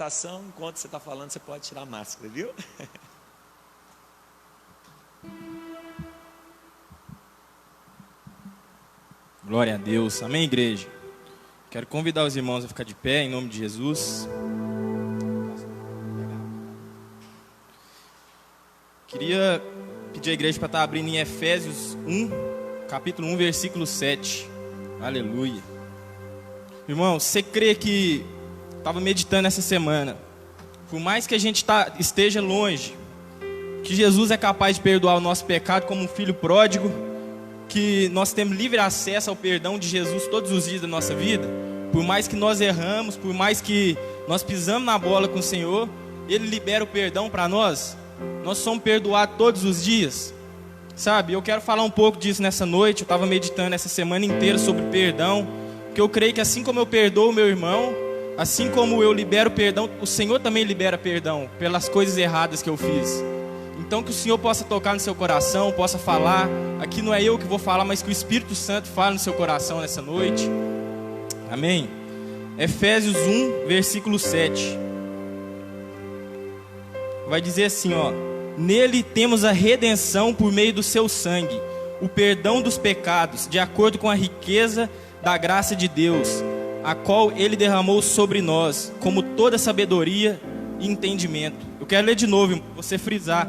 apresentação, enquanto você está falando, você pode tirar a máscara, viu? Glória a Deus, amém, igreja? Quero convidar os irmãos a ficar de pé, em nome de Jesus. Queria pedir à igreja para estar abrindo em Efésios 1, capítulo 1, versículo 7. Aleluia. Irmão, você crê que estava meditando essa semana, por mais que a gente esteja longe, que Jesus é capaz de perdoar o nosso pecado como um filho pródigo, que nós temos livre acesso ao perdão de Jesus todos os dias da nossa vida? Por mais que nós erramos, por mais que nós pisamos na bola com o Senhor, Ele libera o perdão para nós. Nós somos perdoados todos os dias, sabe? Eu quero falar um pouco disso nessa noite. Eu estava meditando essa semana inteira sobre perdão, porque eu creio que assim como eu perdoo o meu irmão, assim como eu libero perdão, o Senhor também libera perdão pelas coisas erradas que eu fiz. Então que o Senhor possa tocar no seu coração, possa falar. Aqui não é eu que vou falar, mas que o Espírito Santo fale no seu coração nessa noite. Amém? Efésios 1, versículo 7. Vai dizer assim, ó: nele temos a redenção por meio do seu sangue, o perdão dos pecados, de acordo com a riqueza da graça de Deus, a qual Ele derramou sobre nós, como toda sabedoria e entendimento. Eu quero ler de novo, você frisar.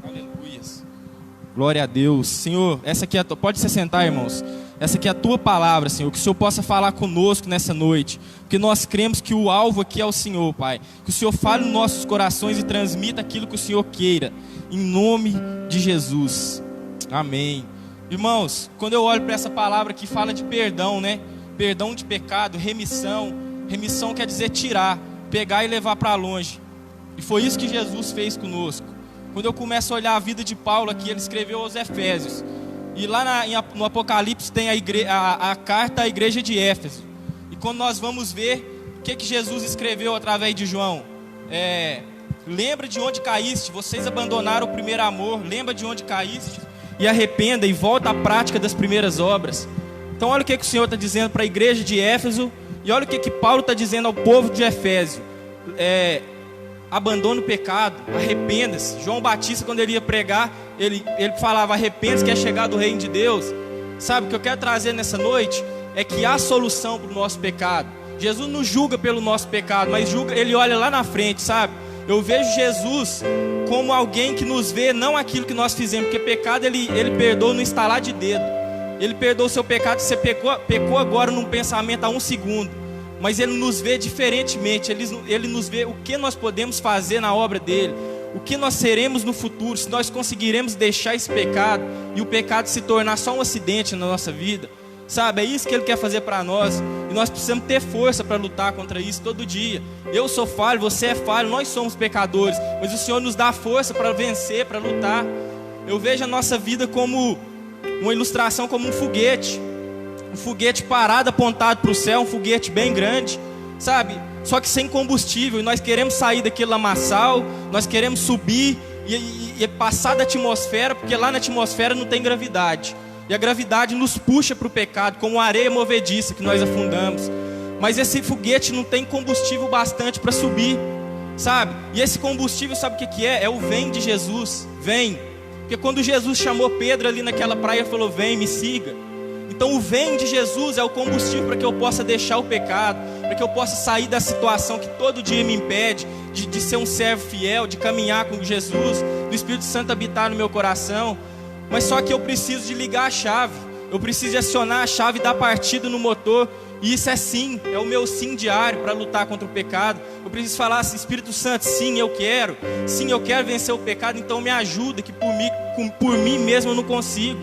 Aleluias. Glória a Deus. Senhor, essa aqui é pode se sentar, irmãos. Essa aqui é a tua palavra, Senhor, que o Senhor possa falar conosco nessa noite, porque nós cremos que o alvo aqui é o Senhor, Pai. Que o Senhor fale nos nossos corações e transmita aquilo que o Senhor queira, em nome de Jesus, amém. Irmãos, quando eu olho para essa palavra que fala de perdão, né? Perdão de pecado, remissão. Remissão quer dizer tirar, pegar e levar para longe. E foi isso que Jesus fez conosco. Quando eu começo a olhar a vida de Paulo aqui, ele escreveu aos Efésios. E lá no Apocalipse tem a carta à igreja de Éfeso. E quando nós vamos ver o que Jesus escreveu através de João, lembra de onde caíste, vocês abandonaram o primeiro amor, lembra de onde caíste e arrependa e volta à prática das primeiras obras. Então olha o que o Senhor está dizendo para a igreja de Éfeso, e olha o que Paulo está dizendo ao povo de Efésio. Abandone o pecado, arrependa-se. João Batista, quando ele ia pregar, ele falava: arrependa-se que é chegado o reino de Deus. Sabe, o que eu quero trazer nessa noite é que há solução para o nosso pecado. Jesus não julga pelo nosso pecado, mas ele olha lá na frente, sabe? Eu vejo Jesus como alguém que nos vê, não aquilo que nós fizemos, porque pecado ele perdoa no estalar de dedo. Ele perdoa o seu pecado, você pecou agora num pensamento há um segundo. Mas Ele nos vê diferentemente. Ele nos vê o que nós podemos fazer na obra dEle, o que nós seremos no futuro, se nós conseguiremos deixar esse pecado e o pecado se tornar só um acidente na nossa vida. Sabe, é isso que Ele quer fazer para nós. E nós precisamos ter força para lutar contra isso todo dia. Eu sou falho, você é falho, nós somos pecadores, mas o Senhor nos dá força para vencer, para lutar. Eu vejo a nossa vida como uma ilustração, como um foguete. Um foguete parado, apontado para o céu, um foguete bem grande, sabe? Só que sem combustível. E nós queremos sair daquele lamaçal, nós queremos subir e passar da atmosfera, porque lá na atmosfera não tem gravidade. E a gravidade nos puxa para o pecado, como a areia movediça que nós afundamos. Mas esse foguete não tem combustível bastante para subir, sabe? E esse combustível, sabe o que é? É o vem de Jesus, vem. Porque quando Jesus chamou Pedro ali naquela praia, ele falou: vem, me siga. Então o vem de Jesus é o combustível para que eu possa deixar o pecado, para que eu possa sair da situação que todo dia me impede de ser um servo fiel, de caminhar com Jesus, do Espírito Santo habitar no meu coração. Mas só que eu preciso de ligar a chave, eu preciso de acionar a chave da partida no motor. E isso é sim, é o meu sim diário para lutar contra o pecado. Eu preciso falar assim: Espírito Santo, sim eu quero vencer o pecado, então me ajuda, que por mim mesmo eu não consigo.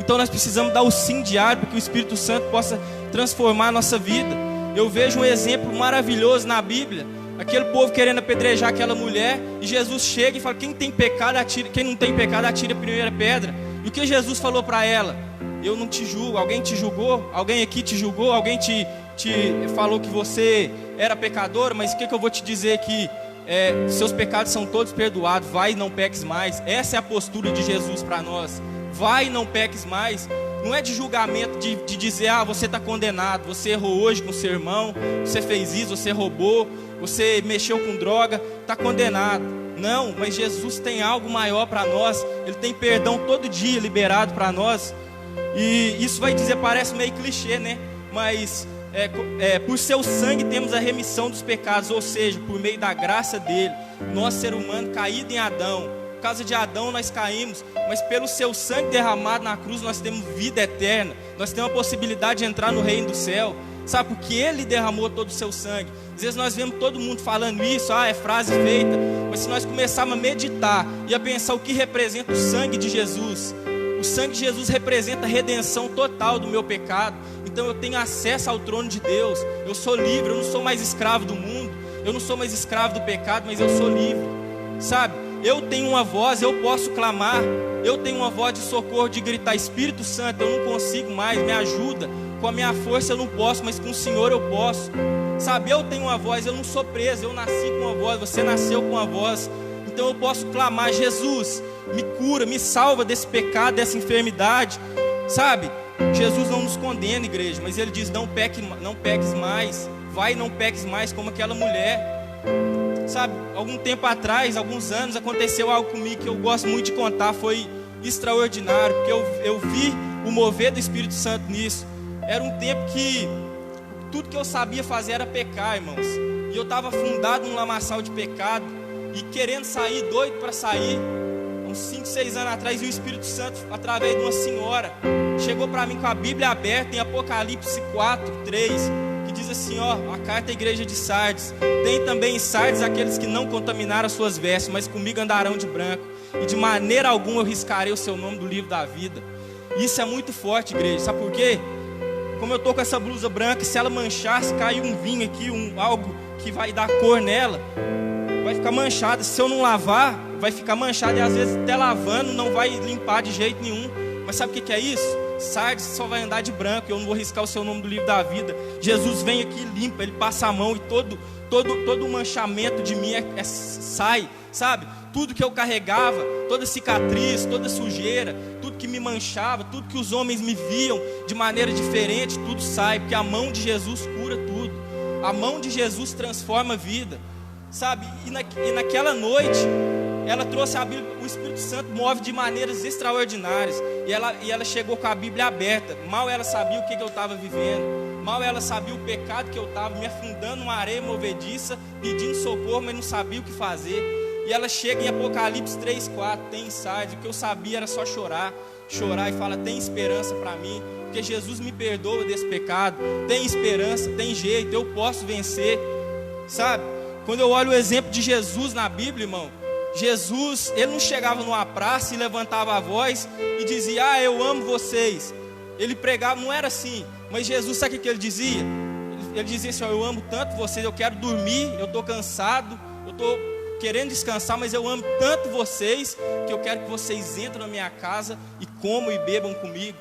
Então nós precisamos dar o sim diário para que o Espírito Santo possa transformar a nossa vida. Eu vejo um exemplo maravilhoso na Bíblia. Aquele povo querendo apedrejar aquela mulher, e Jesus chega e fala: quem tem pecado atira, quem não tem pecado atira a primeira pedra. E o que Jesus falou para ela? Eu não te julgo. Alguém te julgou? Alguém aqui te julgou? Alguém te falou que você era pecador, mas o que eu vou te dizer aqui? Seus pecados são todos perdoados, vai e não peques mais. Essa é a postura de Jesus para nós. Vai e não peques mais. Não é de julgamento, de dizer, você está condenado, você errou hoje com seu irmão, você fez isso, você roubou, você mexeu com droga, está condenado. Não, mas Jesus tem algo maior para nós. Ele tem perdão todo dia liberado para nós. E isso vai dizer, parece meio clichê, né? Mas por seu sangue temos a remissão dos pecados, ou seja, por meio da graça dele. Nós, ser humano, caído em Adão, por causa de Adão nós caímos, mas pelo seu sangue derramado na cruz nós temos vida eterna. Nós temos a possibilidade de entrar no reino do céu. Sabe, porque ele derramou todo o seu sangue. Às vezes nós vemos todo mundo falando isso, é frase feita. Mas se nós começarmos a meditar e a pensar o que representa o sangue de Jesus, o sangue de Jesus representa a redenção total do meu pecado. Então eu tenho acesso ao trono de Deus. Eu sou livre, eu não sou mais escravo do mundo. Eu não sou mais escravo do pecado, mas eu sou livre. Sabe, eu tenho uma voz, eu posso clamar. Eu tenho uma voz de socorro, de gritar, Espírito Santo, eu não consigo mais, me ajuda. Com a minha força eu não posso, mas com o Senhor eu posso. Sabe, eu tenho uma voz, eu não sou preso, eu nasci com uma voz, você nasceu com uma voz. Então eu posso clamar, Jesus, me cura, me salva desse pecado, dessa enfermidade. Sabe, Jesus não nos condena, igreja, mas Ele diz, não peques mais. Vai e não peques mais como aquela mulher. Sabe, algum tempo atrás, alguns anos, aconteceu algo comigo que eu gosto muito de contar. Foi extraordinário, porque eu vi o mover do Espírito Santo nisso. Era um tempo que tudo que eu sabia fazer era pecar, irmãos. E eu estava afundado num lamaçal de pecado e querendo sair, doido para sair. Uns 5, 6 anos atrás, e o Espírito Santo, através de uma senhora, chegou para mim com a Bíblia aberta em Apocalipse 4, 3, que diz assim, a carta à igreja de Sardes: tem também em Sardes aqueles que não contaminaram as suas vestes, mas comigo andarão de branco, e de maneira alguma eu riscarei o seu nome do livro da vida. Isso é muito forte, igreja. Sabe por quê? Como eu estou com essa blusa branca, se ela manchar, se cair um vinho aqui, algo que vai dar cor nela, vai ficar manchada. Se eu não lavar, vai ficar manchada. E às vezes até lavando não vai limpar de jeito nenhum. Mas sabe o que é isso? Sardes só vai andar de branco. Eu não vou riscar o seu nome do livro da vida. Jesus vem aqui e limpa. Ele passa a mão e todo o manchamento de mim sai. Sabe? Tudo que eu carregava, toda cicatriz, toda sujeira, tudo que me manchava, tudo que os homens me viam de maneira diferente, tudo sai, porque a mão de Jesus cura tudo. A mão de Jesus transforma a vida, sabe? E naquela noite, ela trouxe a Bíblia, o Espírito Santo move de maneiras extraordinárias, e ela chegou com a Bíblia aberta. Mal ela sabia o que eu estava vivendo, mal ela sabia o pecado que eu estava, me afundando numa areia movediça, pedindo socorro, mas não sabia o que fazer. E ela chega em Apocalipse 3, 4, tem Sardes. O que eu sabia era só chorar e fala, tem esperança para mim, porque Jesus me perdoa desse pecado, tem esperança, tem jeito, eu posso vencer. Sabe, quando eu olho o exemplo de Jesus na Bíblia, irmão, Jesus, ele não chegava numa praça e levantava a voz e dizia, eu amo vocês. Ele pregava, não era assim, mas Jesus, sabe o que ele dizia? Ele dizia assim, eu amo tanto vocês, eu quero dormir, eu estou cansado, eu estou querendo descansar, mas eu amo tanto vocês, que eu quero que vocês entrem na minha casa e comam e bebam comigo.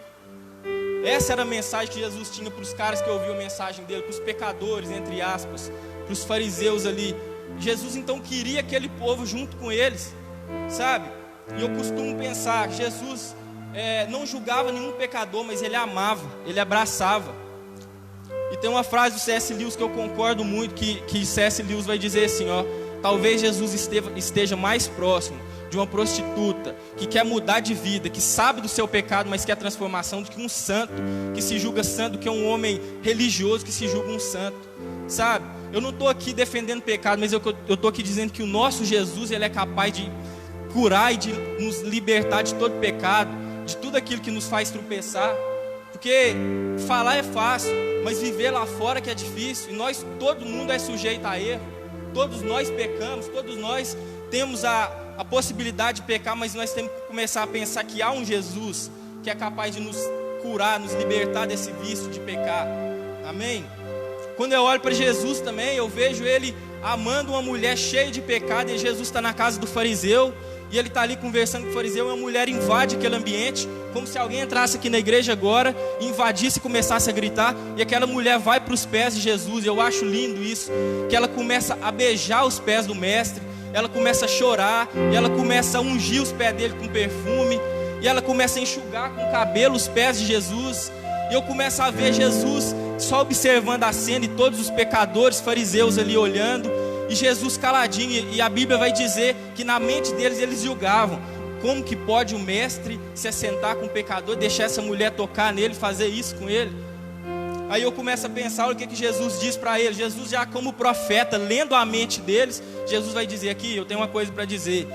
Essa era a mensagem que Jesus tinha para os caras que ouviam a mensagem dele, para os pecadores, entre aspas, para os fariseus ali. Jesus então queria aquele povo junto com eles, sabe? E eu costumo pensar, Jesus não julgava nenhum pecador, mas ele amava, ele abraçava. E tem uma frase do C.S. Lewis que eu concordo muito, que C.S. Lewis vai dizer assim, talvez Jesus esteja mais próximo de uma prostituta que quer mudar de vida, que sabe do seu pecado, mas quer transformação, do que um santo que se julga santo, do que um homem religioso que se julga um santo, sabe? Eu não estou aqui defendendo pecado, mas eu estou aqui dizendo que o nosso Jesus, ele é capaz de curar e de nos libertar de todo pecado, de tudo aquilo que nos faz tropeçar. Porque falar é fácil, mas viver lá fora que é difícil. E todo mundo é sujeito a erro. Todos nós pecamos, todos nós temos a possibilidade de pecar, mas nós temos que começar a pensar que há um Jesus que é capaz de nos curar, nos libertar desse vício de pecar. Amém? Quando eu olho para Jesus também, eu vejo ele amando uma mulher cheia de pecado, e Jesus está na casa do fariseu, E ele está ali conversando com o fariseu, e uma mulher invade aquele ambiente, como se alguém entrasse aqui na igreja agora, invadisse e começasse a gritar, e aquela mulher vai para os pés de Jesus. Eu acho lindo isso, que ela começa a beijar os pés do mestre, ela começa a chorar, e ela começa a ungir os pés dele com perfume, e ela começa a enxugar com o cabelo os pés de Jesus, e eu começo a ver Jesus só observando a cena, e todos os pecadores, fariseus ali olhando, e Jesus caladinho, e a Bíblia vai dizer que na mente deles eles julgavam: como que pode o mestre se assentar com o pecador, deixar essa mulher tocar nele, fazer isso com ele? Aí eu começo a pensar, olha o que Jesus diz para ele. Jesus já como profeta, lendo a mente deles, Jesus vai dizer aqui: eu tenho uma coisa para dizer.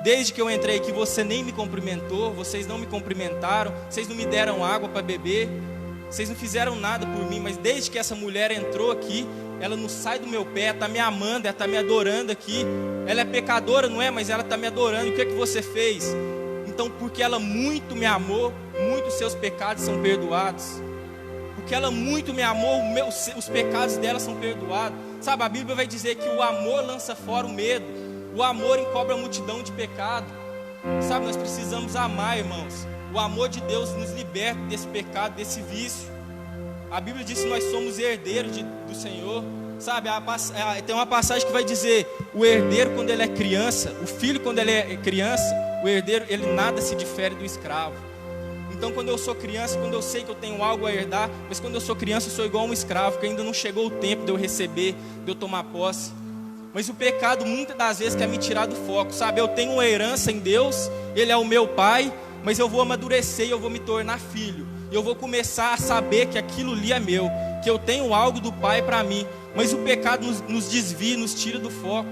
Desde que eu entrei aqui, você nem me cumprimentou, vocês não me cumprimentaram, vocês não me deram água para beber, vocês não fizeram nada por mim, mas desde que essa mulher entrou aqui, ela não sai do meu pé, está me amando, ela está me adorando aqui. Ela é pecadora, não é? Mas ela está me adorando. E o que é que você fez? Então, porque ela muito me amou, muitos seus pecados são perdoados. Porque ela muito me amou, os pecados dela são perdoados. Sabe, a Bíblia vai dizer que o amor lança fora o medo. O amor encobre a multidão de pecado. Sabe, nós precisamos amar, irmãos. O amor de Deus nos liberta desse pecado, desse vício. A Bíblia diz que nós somos herdeiros do Senhor. Sabe, tem uma passagem que vai dizer: o herdeiro quando ele é criança, o filho quando ele é criança, o herdeiro, ele nada se difere do escravo. Então quando eu sou criança, quando eu sei que eu tenho algo a herdar, mas quando eu sou criança eu sou igual a um escravo, que ainda não chegou o tempo de eu receber, de eu tomar posse. Mas o pecado muitas das vezes quer me tirar do foco, sabe? Eu tenho uma herança em Deus, Ele é o meu Pai, mas eu vou amadurecer e eu vou me tornar filho. Eu vou começar a saber que aquilo ali é meu, que eu tenho algo do Pai para mim. Mas o pecado nos desvia, nos tira do foco.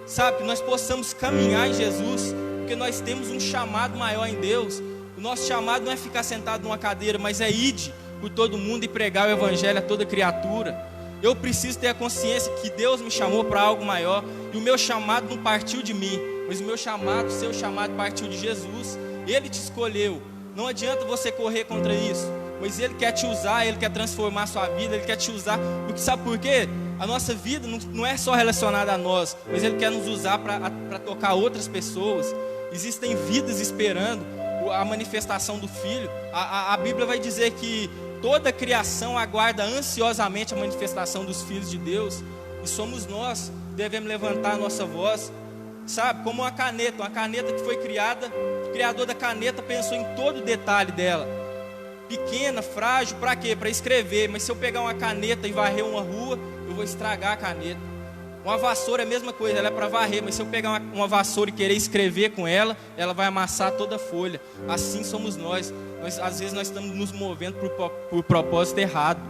Sabe, que nós possamos caminhar em Jesus, porque nós temos um chamado maior em Deus. O nosso chamado não é ficar sentado numa cadeira, mas é ide por todo mundo e pregar o Evangelho a toda criatura. Eu preciso ter a consciência que Deus me chamou para algo maior, e o meu chamado não partiu de mim, mas o meu chamado, o seu chamado partiu de Jesus. Ele te escolheu. Não adianta você correr contra isso, mas Ele quer te usar, Ele quer transformar a sua vida, Ele quer te usar, porque sabe por quê? A nossa vida não é só relacionada a nós, mas Ele quer nos usar para tocar outras pessoas. Existem vidas esperando a manifestação do Filho. A Bíblia vai dizer que toda a criação aguarda ansiosamente a manifestação dos filhos de Deus, e somos nós que devemos levantar a nossa voz, sabe, como uma caneta que foi criada. O criador da caneta pensou em todo o detalhe dela, pequena, frágil, para quê? Para escrever. Mas se eu pegar uma caneta e varrer uma rua, eu vou estragar a caneta. Uma vassoura é a mesma coisa, ela é para varrer, mas se eu pegar uma vassoura e querer escrever com ela, ela vai amassar toda a folha. Assim somos nós. Às vezes nós estamos nos movendo por propósito errado,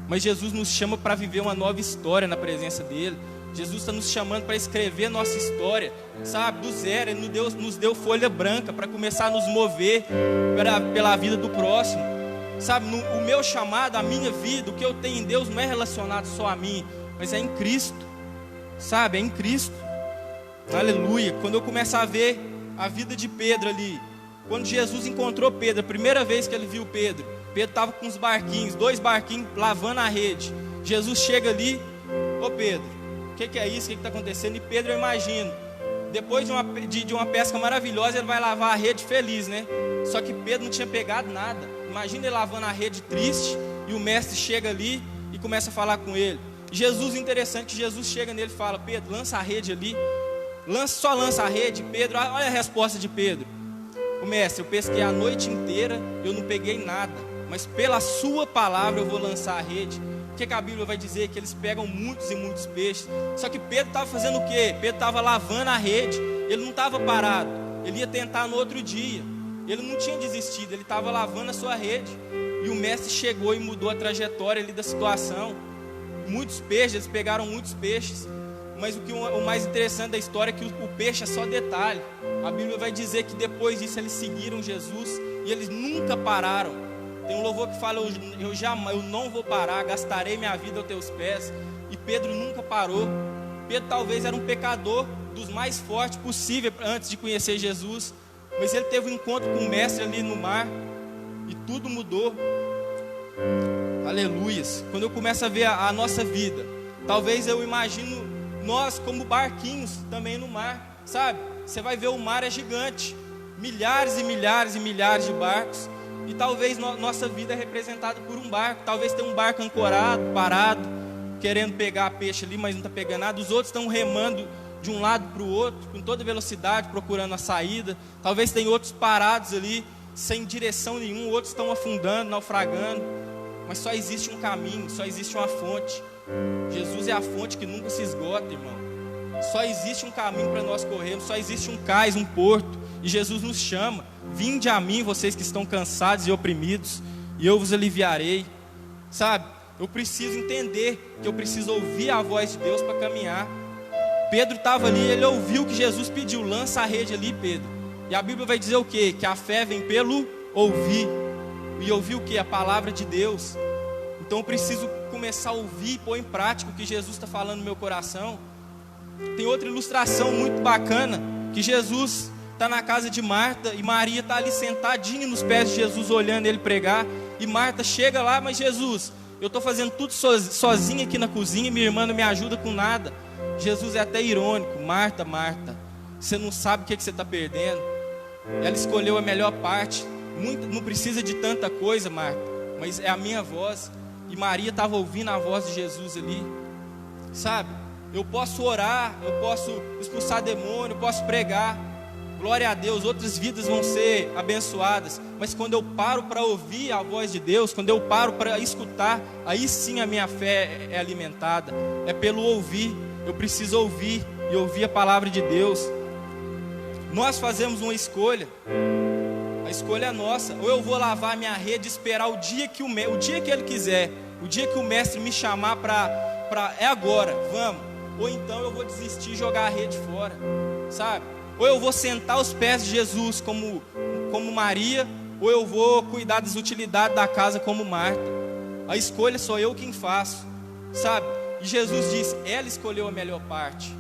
mas Jesus nos chama para viver uma nova história na presença dEle. Jesus está nos chamando para escrever nossa história, sabe, do zero. Ele nos deu folha branca para começar a nos mover pela vida do próximo, sabe. O meu chamado, a minha vida, o que eu tenho em Deus não é relacionado só a mim, mas é em Cristo, sabe, é em Cristo. Aleluia. Quando eu começar a ver a vida de Pedro ali, quando Jesus encontrou Pedro, a primeira vez que ele viu Pedro estava com uns barquinhos, 2 barquinhos lavando a rede. Jesus chega ali: ô Pedro, o que é isso? O que está acontecendo? E Pedro, eu imagino, depois de uma pesca maravilhosa, ele vai lavar a rede feliz, né? Só que Pedro não tinha pegado nada. Imagina ele lavando a rede triste, e o mestre chega ali e começa a falar com ele. Jesus, interessante que Jesus chega nele e fala: Pedro, lança a rede ali. Só lança a rede. Pedro, olha a resposta de Pedro: o mestre, eu pesquei a noite inteira, eu não peguei nada, mas pela sua palavra eu vou lançar a rede. O que a Bíblia vai dizer? Que eles pegam muitos e muitos peixes. Só que Pedro estava fazendo o quê? Pedro estava lavando a rede. Ele não estava parado, ele ia tentar no outro dia. Ele não tinha desistido, ele estava lavando a sua rede. E o mestre chegou e mudou a trajetória ali da situação. Muitos peixes, eles pegaram muitos peixes. Mas o mais interessante da história é que o peixe é só detalhe. A Bíblia vai dizer que depois disso eles seguiram Jesus e eles nunca pararam. Tem um louvor que fala: eu não vou parar, gastarei minha vida aos teus pés. E Pedro nunca parou. Pedro talvez era um pecador dos mais fortes possível antes de conhecer Jesus, mas ele teve um encontro com o mestre ali no mar e tudo mudou. Aleluias. Quando eu começo a ver a nossa vida, talvez eu imagino nós como barquinhos também no mar, sabe? você vai ver o mar é gigante, milhares e milhares e milhares de barcos, e talvez nossa vida é representada por um barco. Talvez tenha um barco ancorado, parado, querendo pegar peixe ali, mas não está pegando nada. Os outros estão remando de um lado para o outro, com toda velocidade, procurando a saída. Talvez tenha outros parados ali, sem direção nenhuma. Outros estão afundando, naufragando. Mas só existe um caminho, só existe uma fonte. Jesus é a fonte que nunca se esgota, irmão. Só existe um caminho para nós corrermos, só existe um cais, um porto. E Jesus nos chama: vinde a mim, vocês que estão cansados e oprimidos, e eu vos aliviarei. Sabe, eu preciso entender que eu preciso ouvir a voz de Deus para caminhar. Pedro estava ali, ele ouviu o que Jesus pediu: lança a rede ali, Pedro. E a Bíblia vai dizer o quê? Que a fé vem pelo ouvir. E ouvir o quê? A palavra de Deus. Então eu preciso começar a ouvir e pôr em prática o que Jesus está falando no meu coração. Tem outra ilustração muito bacana, que Jesus está na casa de Marta, e Maria está ali sentadinha nos pés de Jesus, olhando ele pregar. E Marta chega lá: mas Jesus, eu estou fazendo tudo sozinha aqui na cozinha, minha irmã não me ajuda com nada. Jesus é até irônico: Marta, Marta, você não sabe o que você está perdendo. Ela escolheu a melhor parte. Não precisa de tanta coisa, Marta, mas é a minha voz. E Maria estava ouvindo a voz de Jesus ali. Sabe, eu posso orar, eu posso expulsar demônio, eu posso pregar, glória a Deus, outras vidas vão ser abençoadas. Mas quando eu paro para ouvir a voz de Deus, quando eu paro para escutar, aí sim a minha fé é alimentada. É pelo ouvir. Eu preciso ouvir e ouvir a palavra de Deus. Nós fazemos uma escolha. A escolha é nossa. Ou eu vou lavar a minha rede e esperar o dia que ele quiser, o dia que o mestre me chamar para é agora, vamos. Ou então eu vou desistir e jogar a rede fora, sabe? Ou eu vou sentar aos pés de Jesus como Maria, ou eu vou cuidar das utilidades da casa como Marta. A escolha sou eu quem faço, sabe? E Jesus disse: ela escolheu a melhor parte.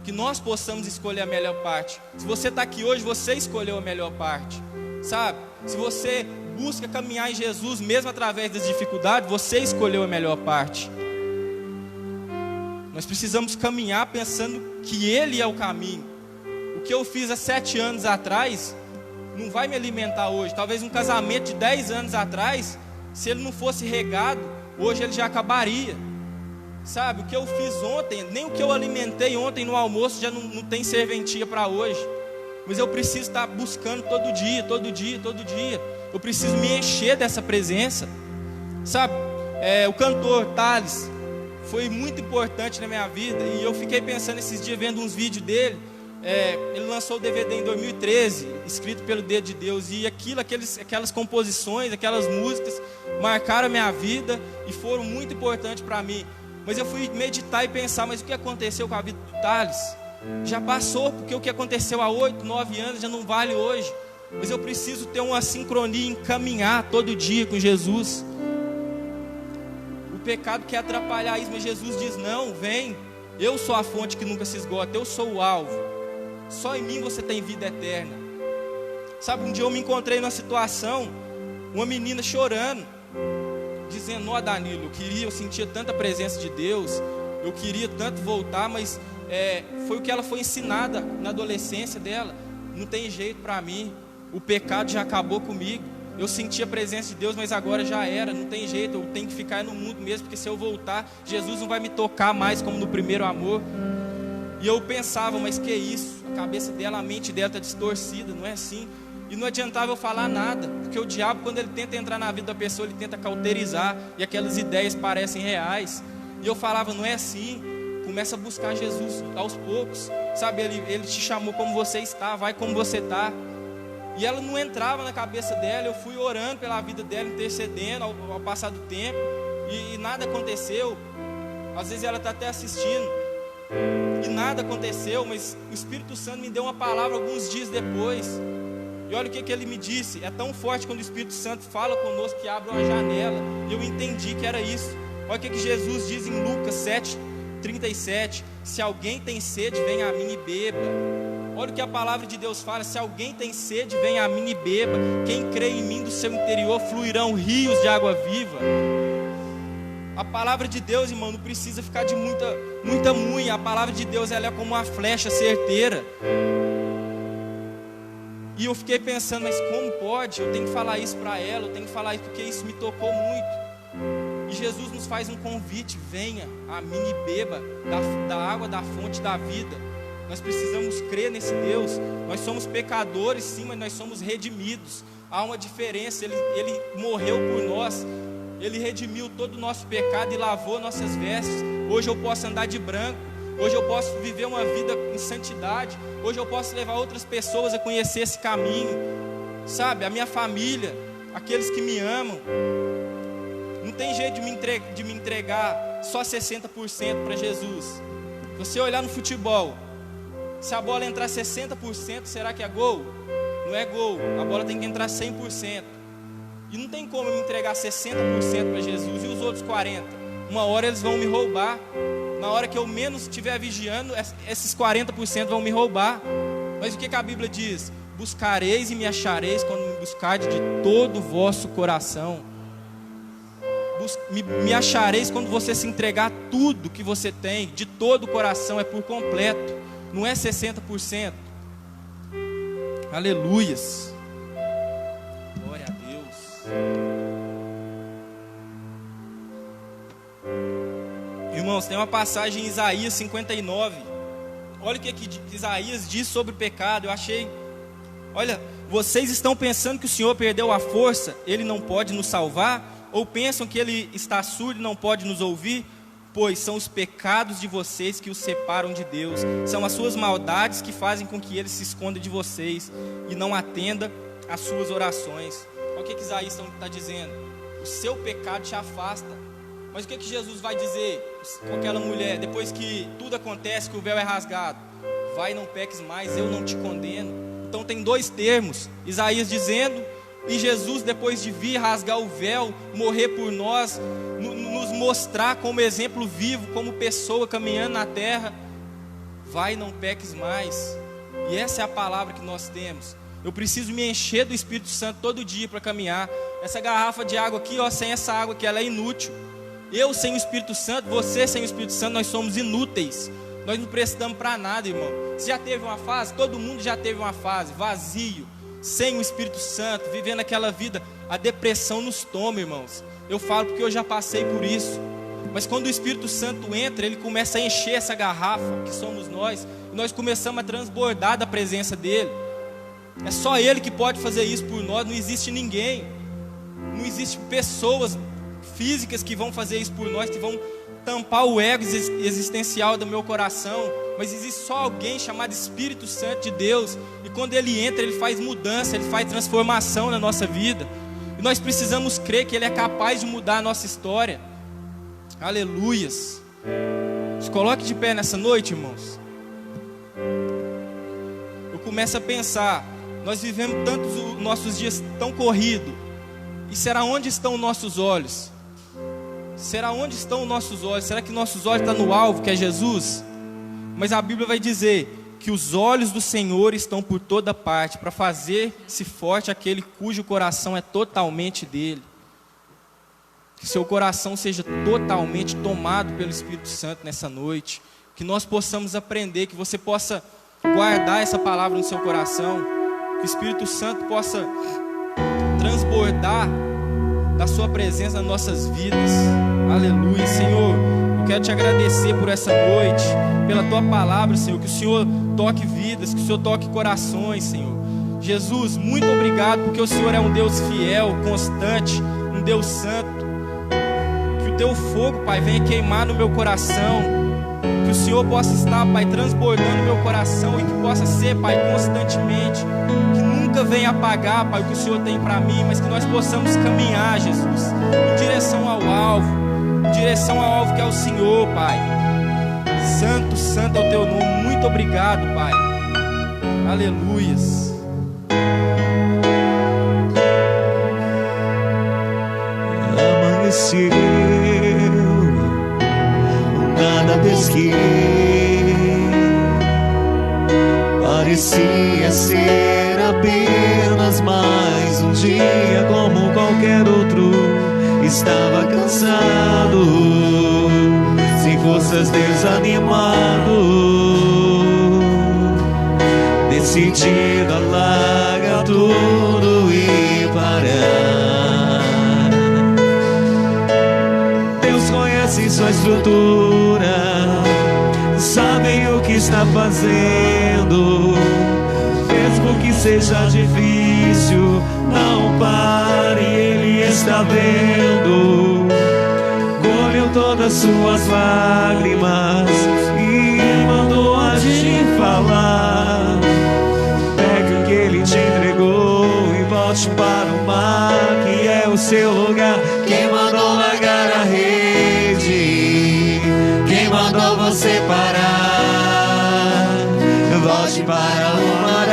Que nós possamos escolher a melhor parte. Se você está aqui hoje, você escolheu a melhor parte, sabe? Se você busca caminhar em Jesus, mesmo através das dificuldades, você escolheu a melhor parte. Nós precisamos caminhar pensando que Ele é o caminho. O que eu fiz há 7 anos atrás não vai me alimentar hoje. Talvez um casamento de 10 anos atrás, se ele não fosse regado, hoje ele já acabaria. Sabe, o que eu fiz ontem, nem o que eu alimentei ontem no almoço já não tem serventia para hoje. Mas eu preciso estar buscando todo dia, todo dia, todo dia. Eu preciso me encher dessa presença. Sabe, o cantor Thales foi muito importante na minha vida. E eu fiquei pensando esses dias, vendo uns vídeos dele. Ele lançou o DVD em 2013, escrito pelo dedo de Deus. E aquelas composições, aquelas músicas marcaram a minha vida e foram muito importantes para mim. Mas eu fui meditar e pensar: mas o que aconteceu com a vida do Thales? Já passou, porque o que aconteceu há 8, 9 anos já não vale hoje. Mas eu preciso ter uma sincronia em caminhar todo dia com Jesus. O pecado quer atrapalhar isso, mas Jesus diz: não, vem, eu sou a fonte que nunca se esgota, eu sou o alvo. Só em mim você tem vida eterna. Sabe, um dia eu me encontrei numa situação, uma menina chorando, dizendo: ó, Danilo, eu sentia tanta presença de Deus, eu queria tanto voltar, mas foi o que ela foi ensinada na adolescência dela. Não tem jeito para mim, o pecado já acabou comigo. Eu senti a presença de Deus, mas agora já era, não tem jeito, eu tenho que ficar no mundo mesmo, porque se eu voltar, Jesus não vai me tocar mais como no primeiro amor. E eu pensava: mas que isso? A cabeça dela, a mente dela está distorcida, não é assim. E não adiantava eu falar nada, porque o diabo, quando ele tenta entrar na vida da pessoa, ele tenta cauterizar, e aquelas ideias parecem reais. E eu falava: não é assim, começa a buscar Jesus aos poucos, sabe, ele te chamou como você está, vai como você está. E ela não entrava na cabeça dela. Eu fui orando pela vida dela, intercedendo ao passar do tempo, e nada aconteceu. Às vezes ela está até assistindo e nada aconteceu, mas o Espírito Santo me deu uma palavra alguns dias depois. E olha o que ele me disse. É tão forte quando o Espírito Santo fala conosco que abre uma janela. E eu entendi que era isso. Olha o que Jesus diz em Lucas 7:37. Se alguém tem sede, venha a mim e beba. Olha o que a palavra de Deus fala: se alguém tem sede, venha a mim e beba. Quem crê em mim, do seu interior fluirão rios de água viva. A palavra de Deus, irmão, não precisa ficar de muita munha. A palavra de Deus, ela é como uma flecha certeira. E eu fiquei pensando, mas como pode? Eu tenho que falar isso para ela, eu tenho que falar isso porque isso me tocou muito. E Jesus nos faz um convite: venha a mim e beba da água da fonte da vida. Nós precisamos crer nesse Deus. Nós somos pecadores, sim, mas nós somos redimidos. Há uma diferença. Ele morreu por nós. Ele redimiu todo o nosso pecado e lavou nossas vestes. Hoje eu posso andar de branco. Hoje eu posso viver uma vida em santidade. Hoje eu posso levar outras pessoas a conhecer esse caminho. Sabe, a minha família, aqueles que me amam. Não tem jeito de me entregar só 60% para Jesus. Se você olhar no futebol, se a bola entrar 60%, será que é gol? Não é gol, a bola tem que entrar 100%. E não tem como eu me entregar 60% para Jesus. E os outros 40%? Uma hora eles vão me roubar. Na hora que eu menos estiver vigiando, esses 40% vão me roubar. Mas o que a Bíblia diz? Buscareis e me achareis quando me buscardes de todo o vosso coração. Me achareis quando você se entregar tudo que você tem, de todo o coração, é por completo. Não é 60%. Aleluias. Glória a Deus. Irmãos, tem uma passagem em Isaías 59. Olha o que Isaías diz sobre o pecado. Eu achei... Olha, vocês estão pensando que o Senhor perdeu a força? Ele não pode nos salvar? Ou pensam que Ele está surdo e não pode nos ouvir? Pois são os pecados de vocês que os separam de Deus. São as suas maldades que fazem com que Ele se esconda de vocês e não atenda às suas orações. Olha o que Isaías está dizendo. O seu pecado te afasta. Mas o que Jesus vai dizer com aquela mulher, depois que tudo acontece, que o véu é rasgado? Vai, não peques mais, eu não te condeno. Então tem dois termos. Isaías dizendo, e Jesus, depois de vir rasgar o véu, morrer por nós, nos mostrar como exemplo vivo, como pessoa caminhando na terra. Vai, não peques mais. E essa é a palavra que nós temos. Eu preciso me encher do Espírito Santo todo dia para caminhar. Essa garrafa de água aqui, sem essa água aqui, ela é inútil. Eu sem o Espírito Santo, você sem o Espírito Santo, nós somos inúteis. Nós não prestamos para nada, irmão. Você já teve uma fase? Todo mundo já teve uma fase, vazio, sem o Espírito Santo, vivendo aquela vida. A depressão nos toma, irmãos. Eu falo porque eu já passei por isso. Mas quando o Espírito Santo entra, ele começa a encher essa garrafa, que somos nós, e nós começamos a transbordar da presença dele. É só ele que pode fazer isso por nós. Não existe ninguém. Não existe pessoas físicas que vão fazer isso por nós, que vão tampar o ego existencial do meu coração. Mas existe só alguém chamado Espírito Santo de Deus. E quando ele entra, ele faz mudança, ele faz transformação na nossa vida. E nós precisamos crer que ele é capaz de mudar a nossa história. Aleluias. Se coloque de pé nessa noite, irmãos. Eu começo a pensar, nós vivemos tantos nossos dias tão corridos. E será onde estão os nossos olhos? Será onde estão os nossos olhos? Será que nossos olhos estão no alvo, que é Jesus? Mas a Bíblia vai dizer que os olhos do Senhor estão por toda parte, para fazer-se forte aquele cujo coração é totalmente dele. Que seu coração seja totalmente tomado pelo Espírito Santo nessa noite. Que nós possamos aprender, que você possa guardar essa palavra no seu coração. Que o Espírito Santo possa transbordar da sua presença nas nossas vidas. Aleluia. Senhor, eu quero te agradecer por essa noite, pela tua palavra, Senhor. Que o Senhor toque vidas, que o Senhor toque corações, Senhor. Jesus, muito obrigado, porque o Senhor é um Deus fiel, constante, um Deus santo. Que o teu fogo, Pai, venha queimar no meu coração. Que o Senhor possa estar, Pai, transbordando no meu coração, e que possa ser, Pai, constantemente. Que nunca venha apagar, Pai, o que o Senhor tem para mim, mas que nós possamos caminhar, Jesus, em direção ao alvo, que é o Senhor, Pai. Santo, santo é o teu nome. Muito obrigado, Pai. Aleluias. Amanheceu, nada desquei, parecia ser apenas mais um dia como qualquer outro. Estava cansado, sem forças, desanimado, decidido a largar Escritura sabem o que está fazendo. Mesmo que seja difícil, não pare, Ele está vendo. Colheu todas suas lágrimas e mandou a te falar. Pegue o que Ele te entregou e volte para o mar, que é o seu lugar. Quem mandou largar a rede? Quem mandou você parar? Volte para o mar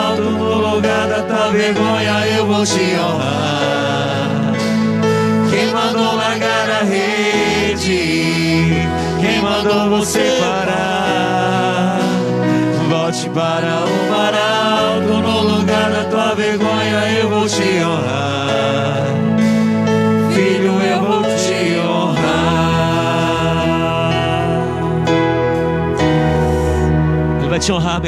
alto, no lugar da tua vergonha eu vou te honrar. Quem mandou largar a rede? Quem mandou você parar? Volte para o mar alto, no lugar da tua vergonha eu vou te honrar. Filho, eu vou te honrar. Ele vai te honrar, meu